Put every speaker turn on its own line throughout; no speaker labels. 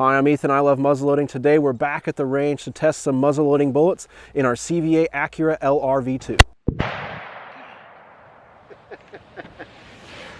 Hi, I'm Ethan. I love muzzleloading. Today we're back at the range to test some muzzleloading bullets in our CVA Accura LR V2.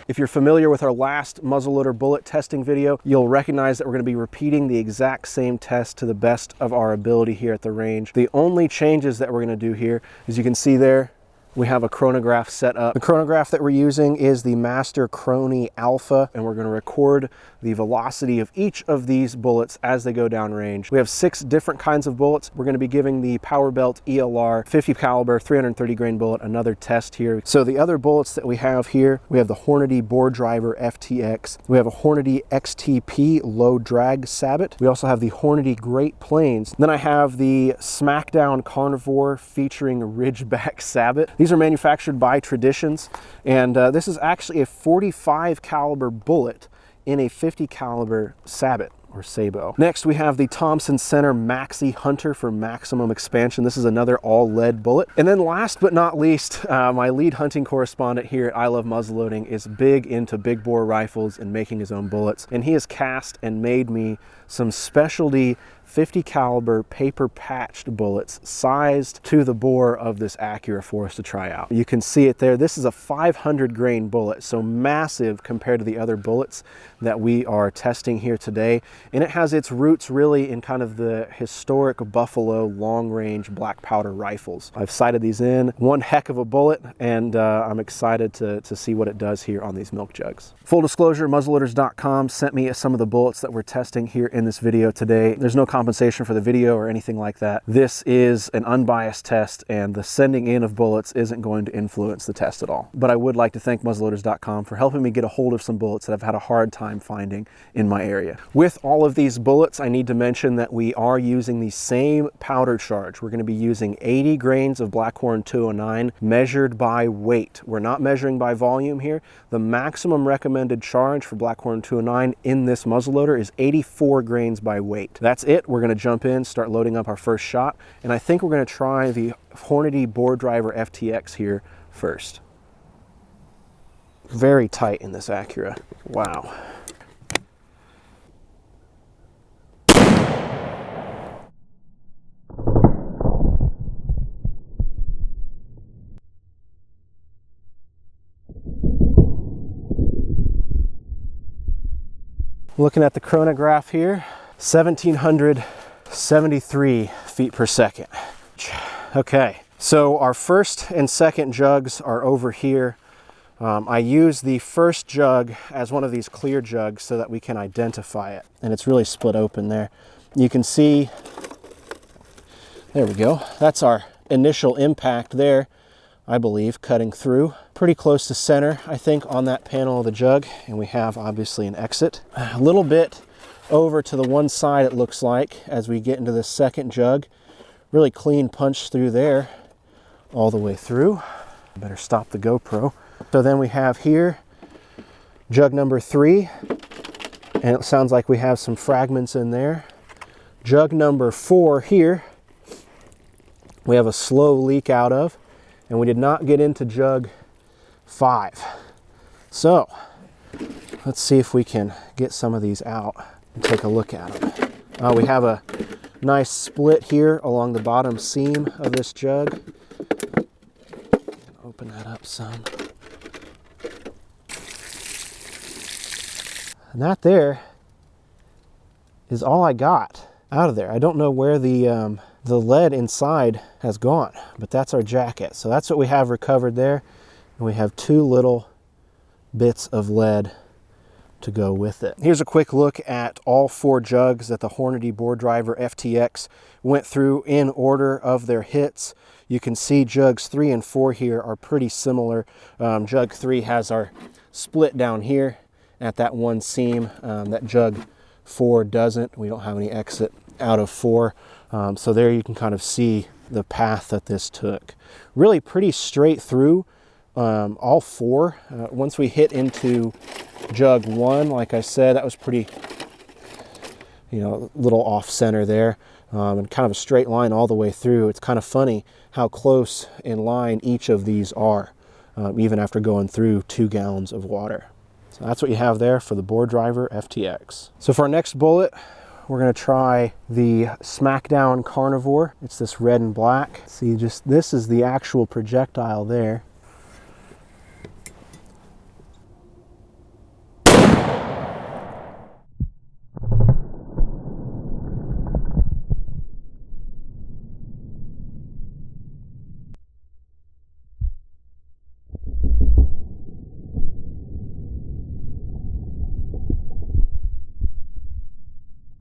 If you're familiar with our last muzzleloader bullet testing video, you'll recognize that we're going to be repeating the exact same test to the best of our ability here at the range. The only changes that we're going to do here, as you can see there, we have a chronograph set up. The chronograph that we're using is the Master Chrony Alpha, and we're going to record the velocity of each of these bullets as they go down range. We have 6 different kinds of bullets. We're going to be giving the Powerbelt ELR 50 caliber 330 grain bullet another test here. So the other bullets that we have here, we have the Hornady Bore Driver FTX. We have a Hornady XTP low drag sabot. We also have the Hornady Great Plains. Then I have the Smackdown Carnivore featuring Ridgeback sabot. These are manufactured by Traditions, and this is actually a 45 caliber bullet in a 50 caliber sabot or sabot. Next, we have the Thompson Center Maxi Hunter for maximum expansion. This is another all lead bullet. And then last but not least, my lead hunting correspondent here at I Love Muzzleloading is big into big bore rifles and making his own bullets. And he has cast and made me some specialty 50 caliber paper patched bullets sized to the bore of this Accura for us to try out. You can see it there. This is a 500 grain bullet, so massive compared to the other bullets that we are testing here today. And it has its roots really in kind of the historic Buffalo long range black powder rifles. I've sighted these in. One heck of a bullet, and I'm excited to see what it does here on these milk jugs. Full disclosure, muzzleloaders.com sent me some of the bullets that we're testing here in this video today. There's no compensation for the video or anything like that. This is an unbiased test, and the sending in of bullets isn't going to influence the test at all. But I would like to thank muzzleloaders.com for helping me get a hold of some bullets that I've had a hard time finding in my area. With all of these bullets, I need to mention that we are using the same powder charge. We're going to be using 80 grains of Blackhorn 209 measured by weight. We're not measuring by volume here. The maximum recommended charge for Blackhorn 209 in this muzzleloader is 84 grains by weight. That's it. We're going to jump in, start loading up our first shot, and I think we're going to try the Hornady Bore Driver FTX here first. Very tight in this Accura. Wow. Looking at the chronograph here, 1,773 feet per second. Okay, so our first and second jugs are over here. I use the first jug as one of these clear jugs so that we can identify it, and it's really split open there. You can see, there we go. That's our initial impact there, I believe, cutting through. Pretty close to center, I think, on that panel of the jug, and we have obviously an exit. A little bit over to the one side, it looks like, as we get into the second jug. Really clean punch through there, all the way through. Better stop the GoPro. So then we have here jug number 3, and it sounds like we have some fragments in there. Jug number 4 here, we have a slow leak out of, and we did not get into jug 5. So let's see if we can get some of these out and take a look at them. We have a nice split here along the bottom seam of this jug. Open that up some. And that there is all I got out of there. I don't know where the lead inside has gone, but that's our jacket. So that's what we have recovered there. And we have 2 little bits of lead to go with it. Here's a quick look at all 4 jugs that the Hornady Bore Driver FTX went through in order of their hits. You can see jugs 3 and 4 here are pretty similar. Jug 3 has our split down here at that one seam. That jug 4 doesn't. We don't have any exit out of 4. So there you can kind of see the path that this took. Really pretty straight through all 4. Once we hit into jug 1, like I said, that was pretty, a little off center there, and kind of a straight line all the way through. It's kind of funny how close in line each of these are, even after going through 2 gallons of water. So that's what you have there for the Bore Driver FTX. So for our next bullet, we're gonna try the Smackdown Carnivore. It's this red and black. See, just this is the actual projectile there.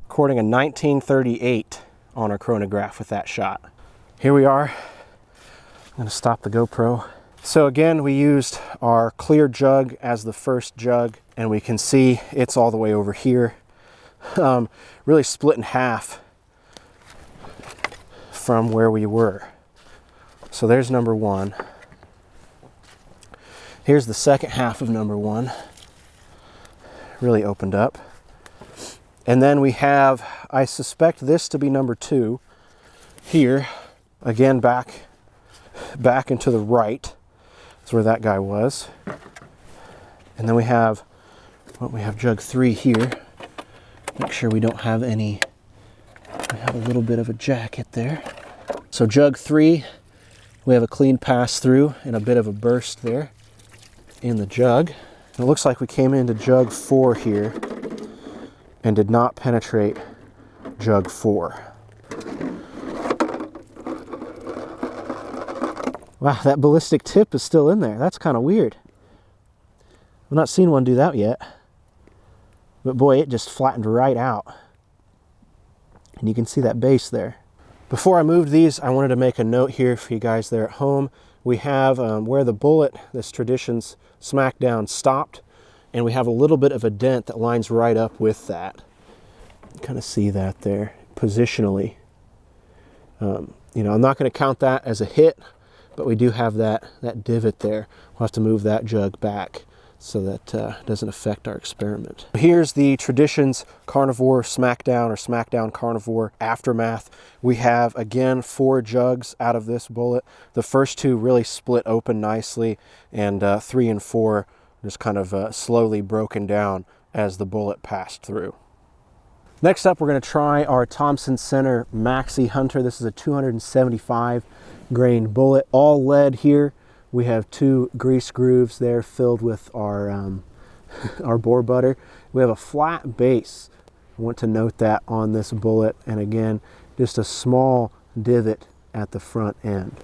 Recording a 1938 on our chronograph with that shot. Here we are. I'm gonna stop the GoPro. So again, we used our clear jug as the first jug, and we can see it's all the way over here. Really split in half from where we were. So there's number one. Here's the second half of number one. Really opened up. And then we have, I suspect this to be number two here. Again, back and to the right. That's where that guy was. And then we have jug three here. Make sure we don't have any, we have a little bit of a jacket there. So jug three, we have a clean pass through and a bit of a burst there in the jug. And it looks like we came into jug four here and did not penetrate jug four. Wow, that ballistic tip is still in there. That's kind of weird. I've not seen one do that yet. But boy, it just flattened right out. And you can see that base there. Before I moved these, I wanted to make a note here for you guys there at home. We have where the bullet, this Traditions Smackdown, stopped, and we have a little bit of a dent that lines right up with that. You kind of see that there positionally. You know, I'm not going to count that as a hit, but we do have that divot there. We'll have to move that jug back so that doesn't affect our experiment. Here's the Traditions Carnivore Smackdown or Smackdown Carnivore aftermath. We have, again, 4 jugs out of this bullet. The first 2 really split open nicely, and 3 and 4 just kind of slowly broken down as the bullet passed through. Next up, we're going to try our Thompson Center Maxi Hunter. This is a 275 grain bullet, all lead here. We have 2 grease grooves there filled with our our bore butter. We have a flat base. I want to note that on this bullet, and again, just a small divot at the front end.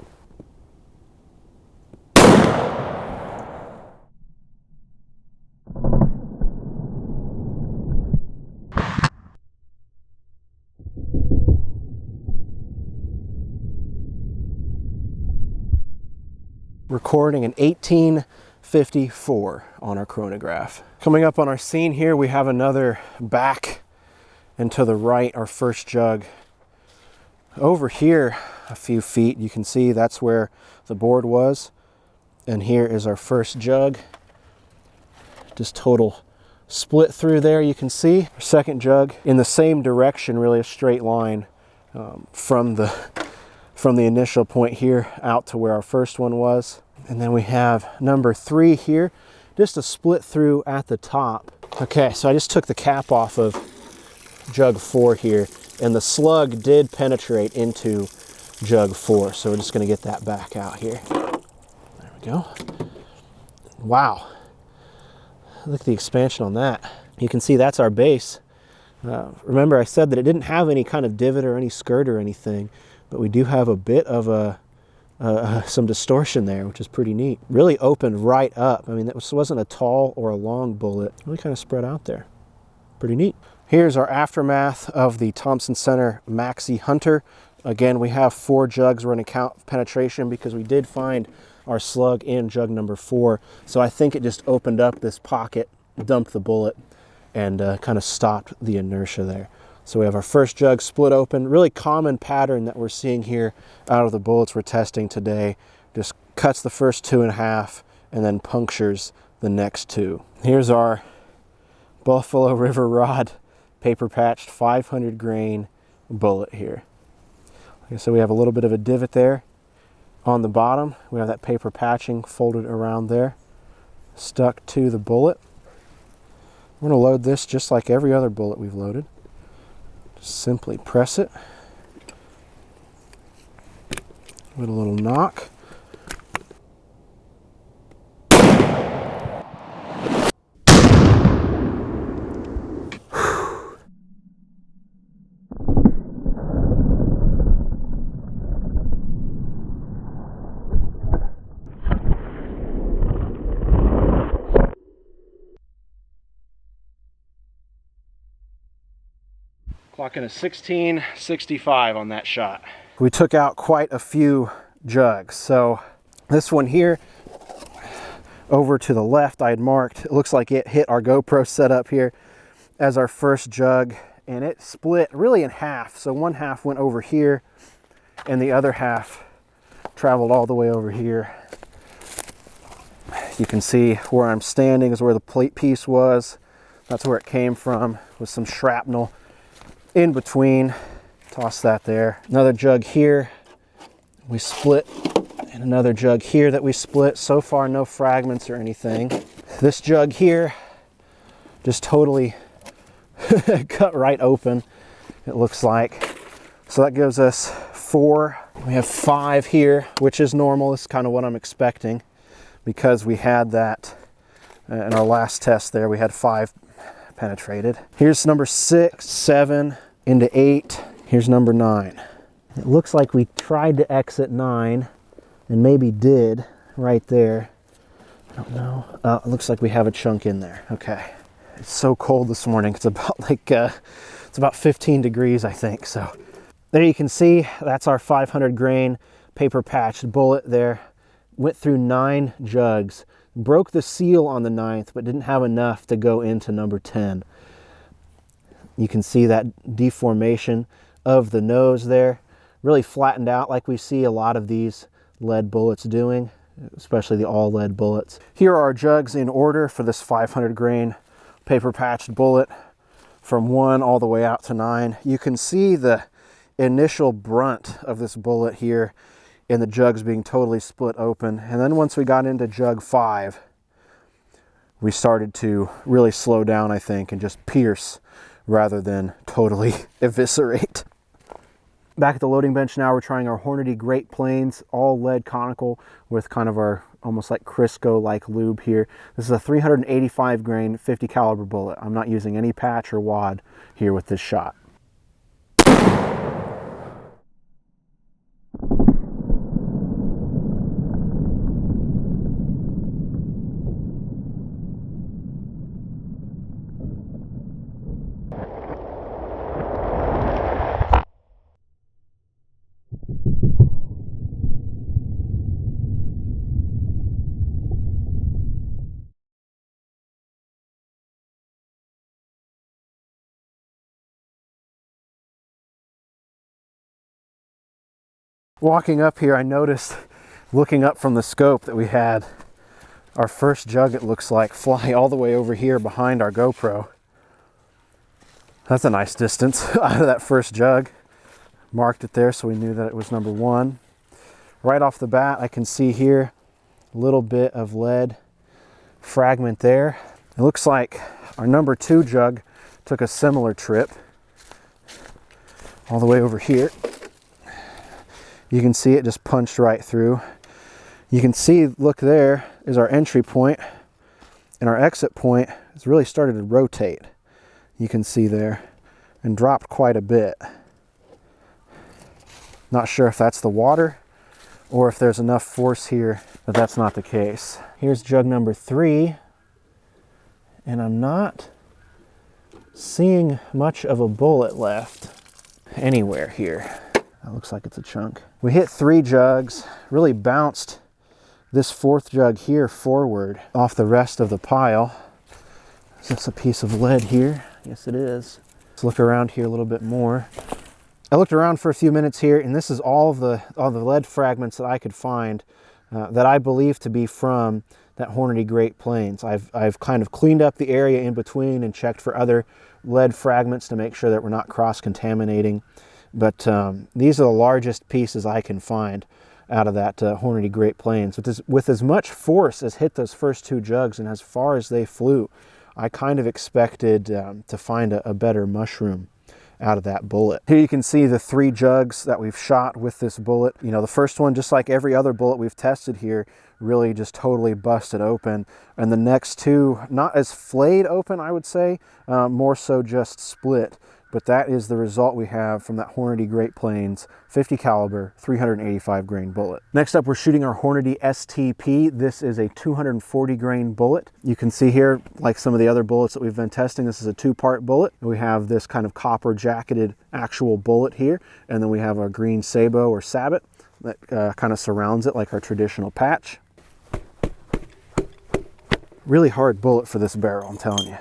Recording an 1854 on our chronograph. Coming up on our scene here, we have another back and to the right, our first jug. Over here, a few feet, you can see that's where the board was. And here is our first jug. Just total split through there, you can see. Our second jug in the same direction, really a straight line from the initial point here out to where our first one was. And then we have number 3 here, just a split through at the top. Okay, so I just took the cap off of jug 4 here, and the slug did penetrate into jug 4. So we're just gonna get that back out here. There we go. Wow, look at the expansion on that. You can see that's our base. Remember, I said that it didn't have any kind of divot or any skirt or anything, but we do have a bit of some distortion there, which is pretty neat. Really opened right up. I mean, this wasn't a tall or a long bullet. Really kind of spread out there. Pretty neat. Here's our aftermath of the Thompson Center Maxi Hunter. Again, we have 4 jugs. We're going to count penetration because we did find our slug in jug number 4. So I think it just opened up this pocket, dumped the bullet, and kind of stopped the inertia there. So we have our first jug split open. Really common pattern that we're seeing here out of the bullets we're testing today. Just cuts the first 2 in half and then punctures the next 2. Here's our Buffalo River Rod paper patched 500 grain bullet here. Like I said, we have a little bit of a divot there on the bottom. We have that paper patching folded around there, stuck to the bullet. We're going to load this just like every other bullet we've loaded. Simply press it with a little knock. Clocking a 1665 on that shot. We took out quite a few jugs. So this one here, over to the left, I had marked, it looks like it hit our GoPro setup here as our first jug, and it split really in half. So one half went over here and the other half traveled all the way over here. You can see where I'm standing is where the plate piece was. That's where it came from, with some shrapnel in between. Toss that there. Another jug here we split, and another jug here that we split. So far no fragments or anything. This jug here just totally cut right open, it looks like. So that gives us 4. We have 5 here, which is normal. This is kind of what I'm expecting, because we had that in our last test there. We had 5 penetrated. Here's number 6, 7 into 8. Here's number 9. It looks like we tried to exit 9 and maybe did right there. I don't know. It looks like we have a chunk in there. Okay. It's so cold this morning. It's about like it's about 15 degrees, I think. So there you can see that's our 500 grain paper patched bullet there. Went through 9 jugs. Broke the seal on the 9th, but didn't have enough to go into number 10. You can see that deformation of the nose there. Really flattened out like we see a lot of these lead bullets doing, especially the all lead bullets. Here are our jugs in order for this 500 grain paper patched bullet from 1 all the way out to 9. You can see the initial brunt of this bullet here in the jugs being totally split open. And then once we got into jug 5, we started to really slow down, I think, and just pierce rather than totally eviscerate. Back at the loading bench now, we're trying our Hornady Great Plains all lead conical with kind of our almost like Crisco like lube here. This is a 385 grain 50 caliber bullet. I'm not using any patch or wad here with this shot. Walking up here, I noticed, looking up from the scope, that we had our first jug, it looks like, fly all the way over here behind our GoPro. That's a nice distance out of that first jug. Marked it there so we knew that it was number 1. Right off the bat, I can see here a little bit of lead fragment there. It looks like our number 2 jug took a similar trip all the way over here. You can see it just punched right through. You can see, look, there is our entry point, and our exit point has really started to rotate. You can see there, and dropped quite a bit. Not sure if that's the water or if there's enough force here, but that's not the case. Here's jug number 3, and I'm not seeing much of a bullet left anywhere here. That looks like it's a chunk. We hit 3 jugs, really bounced this 4th jug here forward off the rest of the pile. Is this a piece of lead here? Yes, it is. Let's look around here a little bit more. I looked around for a few minutes here, and this is all the lead fragments that I could find that I believe to be from that Hornady Great Plains. I've kind of cleaned up the area in between and checked for other lead fragments to make sure that we're not cross-contaminating. But these are the largest pieces I can find out of that Hornady Great Plains. With as much force as hit those first 2 jugs and as far as they flew, I kind of expected to find a better mushroom out of that bullet. Here you can see the 3 jugs that we've shot with this bullet. You know, the first one, just like every other bullet we've tested here, really just totally busted open. And the next 2, not as flayed open, I would say, more so just split. But that is the result we have from that Hornady Great Plains 50 caliber 385 grain bullet. Next up, we're shooting our Hornady STP. This is a 240 grain bullet. You can see here, like some of the other bullets that we've been testing, this is a 2-part bullet. We have this kind of copper jacketed actual bullet here, and then we have our green sabot or sabot that kind of surrounds it like our traditional patch. Really hard bullet for this barrel, I'm telling you.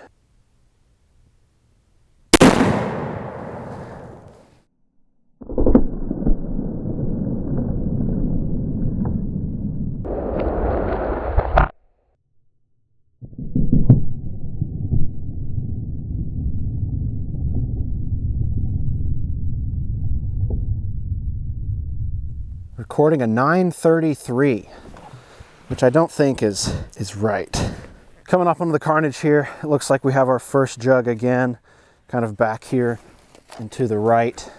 Recording a 933, which I don't think is right. Coming up onto the carnage here, it looks like we have our first jug again, kind of back here and to the right.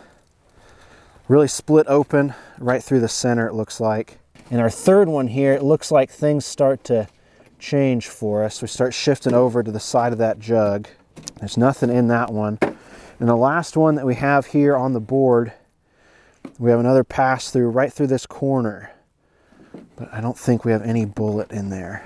Really split open right through the center, it looks like. And our third one here, it looks like things start to change for us. We start shifting over to the side of that jug. There's nothing in that one. And the last one that we have here on the board, we have another pass through right through this corner, but I don't think we have any bullet in there.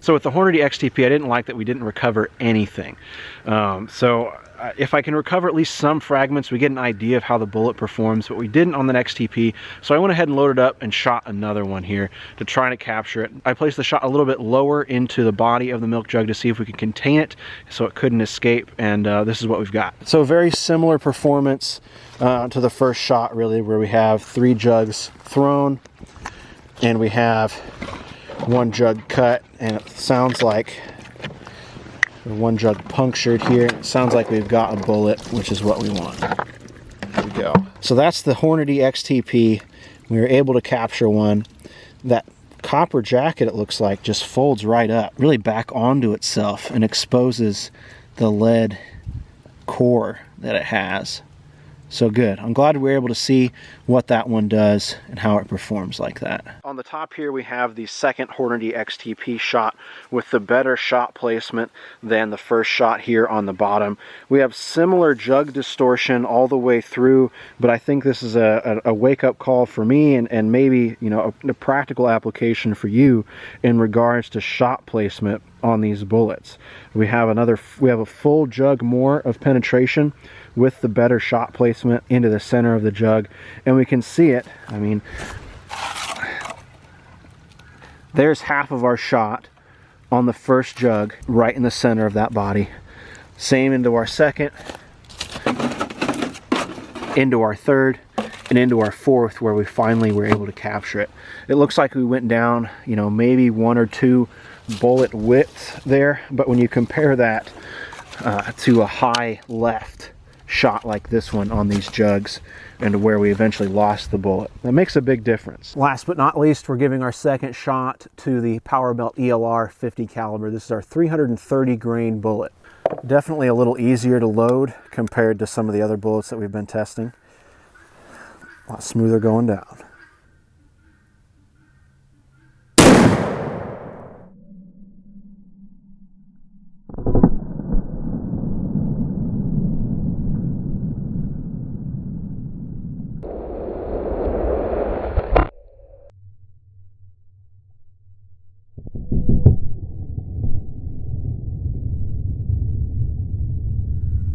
So with the Hornady XTP, I didn't like that we didn't recover anything. So if I can recover at least some fragments, we get an idea of how the bullet performs, but we didn't on the XTP. So I went ahead and loaded up and shot another one here to try to capture it. I placed the shot a little bit lower into the body of the milk jug to see if we could contain it so it couldn't escape, and this is what we've got. So very similar performance to the first shot, really, where we have 3 jugs thrown and we have 1 jug cut, and it sounds like 1 jug punctured here. It sounds like we've got a bullet, which is what we want. There we go. So that's the Hornady XTP. We were able to capture one. That copper jacket, it looks like, just folds right up, really back onto itself, and exposes the lead core that it has. So good. I'm glad we were able to see what that one does and how it performs like that. On the top here we have the second Hornady XTP shot with the better shot placement than the first shot here on the bottom. We have similar jug distortion all the way through, but I think this is a wake-up call for me and maybe, you know, a practical application for you in regards to shot placement on these bullets. We have a full jug more of penetration with the better shot placement into the center of the jug, and we can see it. I mean, there's half of our shot on the first jug right in the center of that body. Same into our second, into our third, and into our fourth, where we finally were able to capture it. It looks like we went down, you know, maybe 1 or 2 bullet widths there, but when you compare that to a high left shot like this one on these jugs and where we eventually lost the bullet, that makes a big difference. Last but not least, we're giving our second shot to the Powerbelt ELR 50 caliber. This is our 330 grain bullet. Definitely a little easier to load compared to some of the other bullets that we've been testing. A lot smoother going down.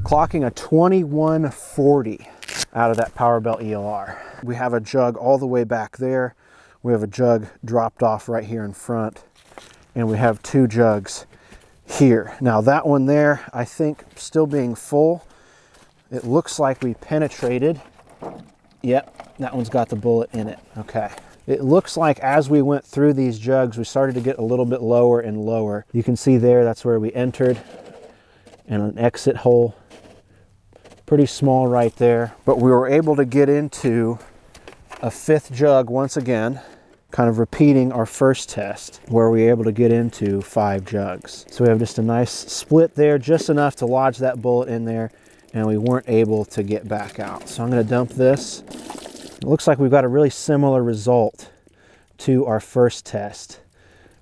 Clocking a 2140 out of that Powerbelt ELR. We have a jug all the way back there. We have a jug dropped off right here in front, and we have 2 jugs here. Now that one there, I think still being full. It looks like we penetrated. Yep, that one's got the bullet in it. Okay. It looks like as we went through these jugs, we started to get a little bit lower and lower. You can see there, that's where we entered, and an exit hole. Pretty small right there, but we were able to get into a 5th jug once again, kind of repeating our first test where we were able to get into 5 jugs. So we have just a nice split there, just enough to lodge that bullet in there and we weren't able to get back out. So I'm going to dump this. It looks like we've got a really similar result to our first test,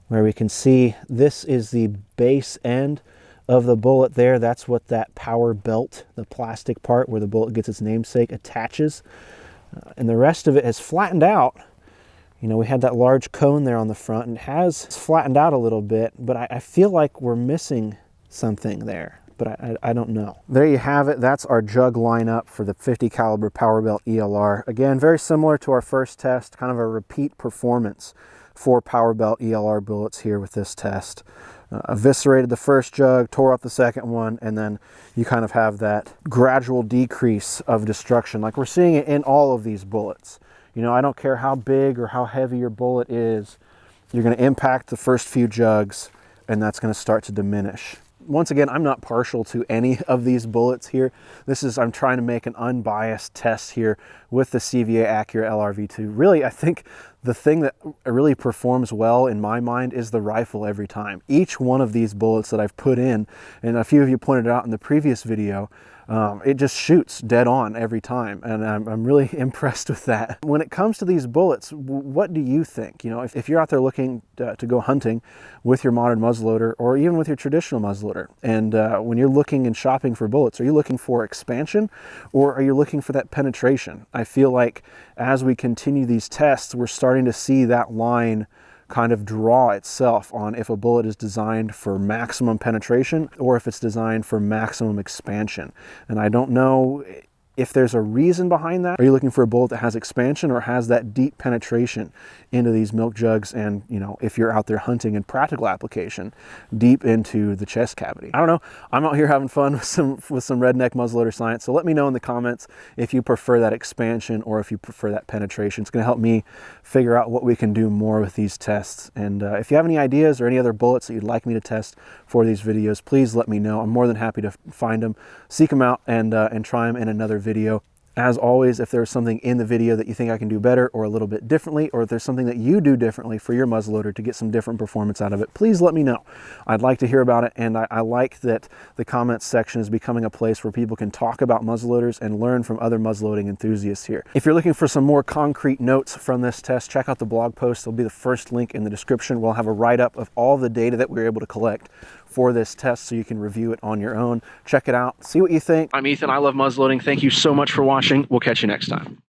where we can see this is the base end of the bullet there. That's what that power belt, the plastic part where the bullet gets its namesake, attaches. And the rest of it has flattened out. You know, we had that large cone there on the front, and it has flattened out a little bit, but I feel like we're missing something there, but I don't know. There you have it. That's our jug lineup for the 50 caliber Powerbelt ELR. Again, very similar to our first test, kind of a repeat performance for Powerbelt ELR bullets here with this test. Eviscerated the first jug, tore up the second one, and then you kind of have that gradual decrease of destruction, like we're seeing it in all of these bullets. You know, I don't care how big or how heavy your bullet is, you're going to impact the first few jugs, and that's going to start to diminish. Once again, I'm not partial to any of these bullets here. I'm trying to make an unbiased test here with the CVA Accura LRV2. Really, I think the thing that really performs well in my mind is the rifle every time. Each one of these bullets that I've put in, and a few of you pointed out in the previous video, it just shoots dead on every time, and I'm really impressed with that. When it comes to these bullets, what do you think? You know, if you're out there looking to go hunting with your modern muzzleloader, or even with your traditional muzzleloader, and when you're looking and shopping for bullets, are you looking for expansion, or are you looking for that penetration? I feel like as we continue these tests, we're starting to see that line kind of draw itself on if a bullet is designed for maximum penetration or if it's designed for maximum expansion. And I don't know if there's a reason behind that. Are you looking for a bullet that has expansion or has that deep penetration into these milk jugs, and, you know, if you're out there hunting in practical application, deep into the chest cavity? I don't know. I'm out here having fun with some redneck muzzleloader science. So let me know in the comments if you prefer that expansion or if you prefer that penetration. It's going to help me figure out what we can do more with these tests. And if you have any ideas or any other bullets that you'd like me to test for these videos, please let me know. I'm more than happy to find them, seek them out, and try them in another video. As always, if there's something in the video that you think I can do better or a little bit differently, or if there's something that you do differently for your muzzleloader to get some different performance out of it, please let me know. I'd like to hear about it, and I like that the comments section is becoming a place where people can talk about muzzleloaders and learn from other muzzleloading enthusiasts here. If you're looking for some more concrete notes from this test, check out the blog post. There'll be the first link in the description. We'll have a write-up of all the data that we were able to collect for this test, so you can review it on your own. Check it out, see what you think. I'm Ethan, I love muzzleloading. Thank you so much for watching. We'll catch you next time.